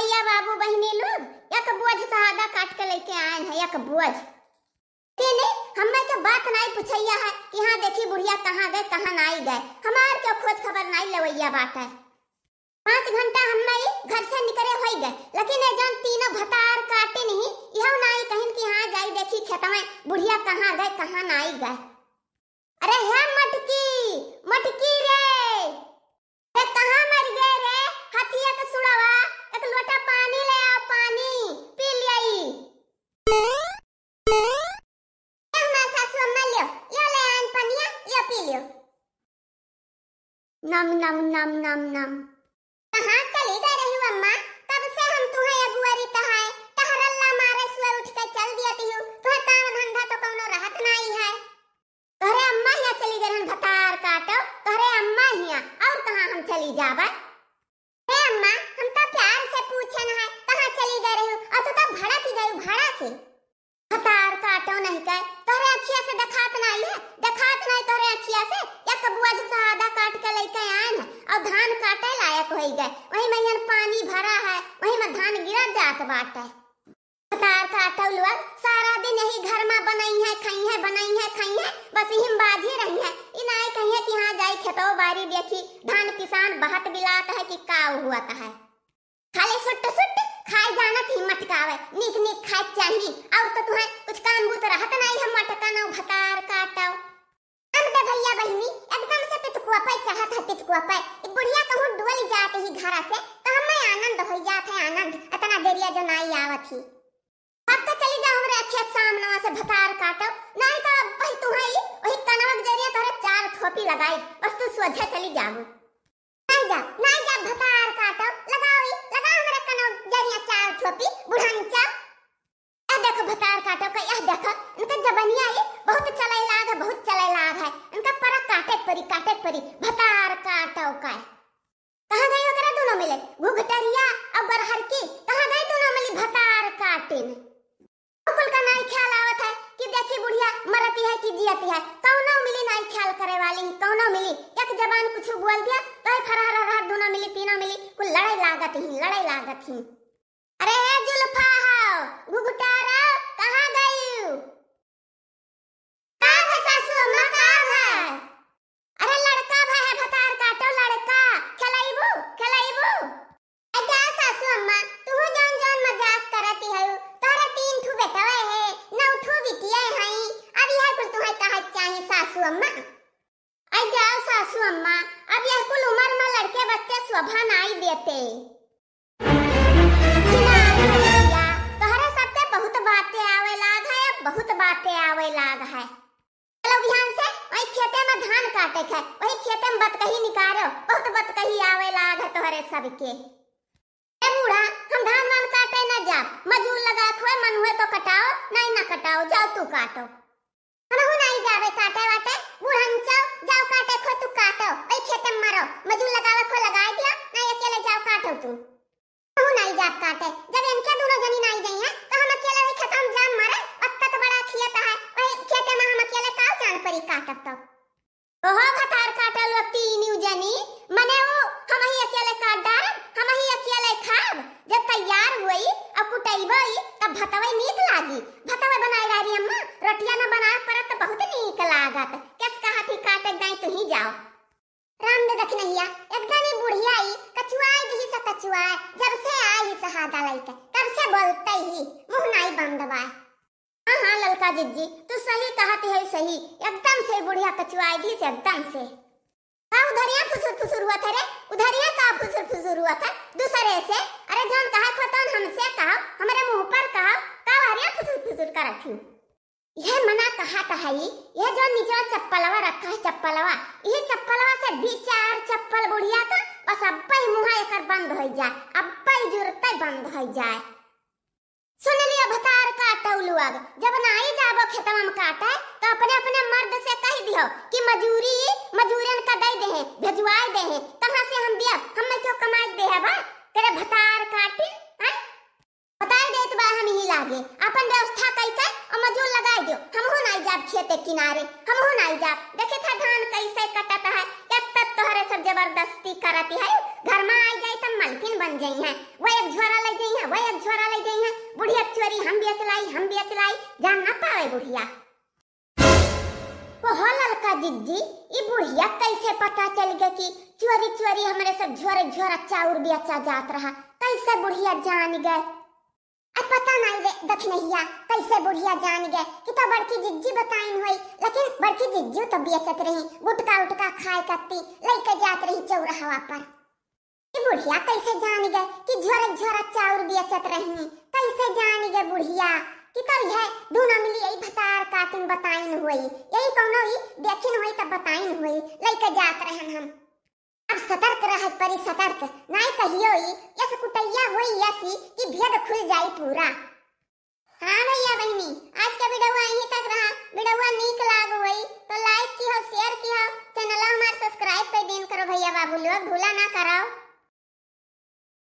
भैया बाबू बहनी लोग एक बोझ शहादा काट के लेके आए हैं, एक बोझ। तेने हमें के बात नहीं पूछैया है कि हाँ देखी बुढ़िया कहाँ गए कहाँ नहीं गए, हमार के खोज खबर नहीं लेवैया बात है। 5 घंटा हमें घर से निकले हो गए, लेकिन ये जन तीनों भतार काटे नहीं, यह नहीं कहीं कि हाँ जाई देखी खेत में बुढ़िया कहाँ गए कहाँ नहीं गए। अरे है मटकी मटकी रे, कहाँ मर गए रे? हथिया के सुड़ावा, एक लोटा पानी ले आओ, पानी पी लियाई। हमारा सासू अम्मा लियो, यो ले आन पनिया, यो पी लियो। नम नम नम नम नम। कहाँ चली गई रही हो अम्मा? तब से हम तुम्हें अगुआरी तहाए टहरल्ला मारे सुबह उठ के चल दिया ती हूँ, तुम्हें काम धंधा तो कौनो राहत नहीं है। तोहरे अम्मा यहाँ चली गई रहन भतार काटो, तोहरे अम्मा यहाँ, और कहाँ हम चली जाबा? हे अम्मा हम तो प्यार से पूछन है कहाँ चली गई रही हो, और तू तो भाड़ा की गई, भाड़ा की भतार काटो नहीं कह, तोहरे अखिया से दिखात नहीं है, दिखात नहीं तोहरे अखिया से। एक बुआ से शहादा काट के लेके आए हैं और धान काटे लायक हो गए, वही में पानी भरा है, वही में धान गिरा जात बाटे। भतार काटो लोग सारा दिन यही घर में बनाई है खाई है, बस हिम बाजी रही है, इनाई कहिए कि हाँ जाई खेतो बारी देखी धान किसान बहत बिलात है कि का हुआ है। खाली सुट सुट खाए जाना थी मटकावे, नीक नीक खाए चाहिए, और तो तुम्हें कुछ काम बूत रहत नहीं है मटकानो भतार काटो। हम तो भैया बहनी एकदम से पितकुआ पे चाहत है, पितकुआ पे बुढ़िया कहूँ डोल जाते ही घर से तो हमें आनंद हो जात है, आनंद इतना देरिया जो नहीं आवत ही। अब तो चली जाओ हमरे खेत सामने से भतार काटो, नहीं तो अब भाई तुम्हारी वही कनवक जरिया तोरे 4 थोपी लगाई, बस तू सोझे चली जाओ। नहीं जा भतार काटो, लगाओ हमरे कनवक जरिया 4 थोपी बुढ़ांचा। ए देखो भतार काटो का, यह देखो इनका जबनिया ये बहुत चले लाग है, बहुत चले लाग है, इनका पर काटे परी भतार काटो का। कहाँ गई वगैरह दोनों मिले, घुघटरिया और बरहर की कहाँ गई दोनों मिली भतार काटे में। कुल का नहीं ख्याल आवत है कि देखी बुढ़िया मरती है कि जियती है, कौनो मिली नहीं ख्याल करे वाली, कौनो मिली एक जबान कुछ बोल दिया तो फरहरा दोनों मिली तीनों मिली कुल लड़ाई लागत ही। अरे जुल्फा हो घुघटारा कहाँ गई? कहाँ है सासू अम्मा, कहाँ है? अरे लड़का भाई है भतार काटो, लड़का खिलाइबू। अच्छा सासू अम्मा तू जान मजाक करती है, तोरे 3 ठू बेटवे है 9 ठू बिटिया है, अब यह कुल तुम्हें कहा चाहिए सासू अम्मा? आई जाओ सासू अम्मा, अब यह कुल उम्र में लड़के बच्चे शोभा नहीं देते। तोहरे सबके बहुत बातें आवे लाग है। चलो ध्यान से वही खेते में धान काटे है, वही खेते में बतकही निकालो, बहुत बतकही आवे लाग है तोहरे सबके। ए बूढ़ा हम धान वान काटे न जा, मजूर लगा खोए मन हुए तो कटाओ, नहीं ना कटाओ, जाओ तू काटो। हम नहीं जावे काटे वाटे, बूढ़ा जाओ काटे खो तू काटो, वही खेते में मारो, मजूर लगावे खो लगा दिया, नहीं अकेले जाओ काटो तू। हम नहीं जा काटे, जब इनके दोनों जनी नहीं गई है तो हम अकेले वही खेत में जान मारे, अत्ता तो बड़ा खेत है, वही खेते में हम अकेले का जान परी काटब तो। ओहो भतार काटल लोग 3 जनी मने वो हम ही अकेले काट डाल, हम ही अकेले खाब, जब तैयार हुई अब कुटैबई तब भतवे नीक लागी। भतवे बनाई रही अम्मा, रोटियां न बनाए पर तो बहुत नीक लागत, किस कहा थी काटे गई तू ही जाओ। राम ने देख नैया एकदम ही बुढ़िया आई कचुआए दी से कचुआए, जब से आई शहादा लइके तब से बोलते ही मुंह नहीं बंद बा। हाँ ललका जिज्जी तू सही कहती है, सही एकदम से बुढ़िया कचुआई दी से एकदम से। उधरिया फुसुर हुआ था रे, उधरिया का फुसुर हुआ था दूसरे से। अरे जान कहा खतन हमसे कहा, हमारे मुंह पर कहा का हरिया फुसुर कर रखी। यह मना कहा था यह जो नीचे चप्पलवा रखा है, चप्पलवा यह चप्पलवा से 2-4 चप्पल बुढ़िया का बस अब्बा ही मुंह एकर बंद हो जाए, अब्बा ही जरूरत बंद हो जाए। सुन लिया भतार काटो लोग, जब नहीं जाबो खेतवा में काटे तो अपने मर्द से कह दियो कि मजूरन का दे दे भेजवाई दे, कहां से हम दिया, हमें क्यों कमाई दे है बा तेरे भतार काटी है, बताई दे तो बा हम ही लागे अपन व्यवस्था करके और मजूर लगाई दो। हम हो नहीं जाब खेते किनारे, हम हो नहीं जाब, देखे था धान कैसे कटता है, एक तक तोहरे सब जबरदस्ती करती है, घर में आई जाए तो मलकिन बन जाई है, वो एक झोरा ले हम बेच लाई, जान ना पावे बुढ़िया। वो ललका जिज्जी, ये बुढ़िया कैसे पता चल गया कि चोरी चोरी हमारे सब झोरे झोरा चाउर बेचा जात रहा? कैसे बुढ़िया जान गए? अब पता नहीं रे दखनहिया, कैसे बुढ़िया जान गए कि तो बड़की जिज्जी बताइन होई। लेकिन बड़की जिज्जी तो बेचत रही, गुटका उटका खाए करती, लेके जात रही चौराहा पर। ये बुढ़िया कैसे जान गए कि झोरे झोरा चाउर बेचत रही? कैसे जान गए बुढ़िया कि कल है दोनों मिली यही भतार कातिन बताइन होई, यही कौनो ही देखिन होई तब बताइन होई, लेके जात रहन हम। अब सतर्क रह परी, सतर्क नहीं कहियो ही यस कुटैया होई यसी कि भेद खुल जाई पूरा। हाँ भैया बहनी, आज का वीडियो यहीं तक रहा। वीडियो नीक लाग होई तो लाइक की हो, शेयर की हो, चैनल हमारा सब्सक्राइब कर देन करो भैया बाबू लोग, भूला ना करो।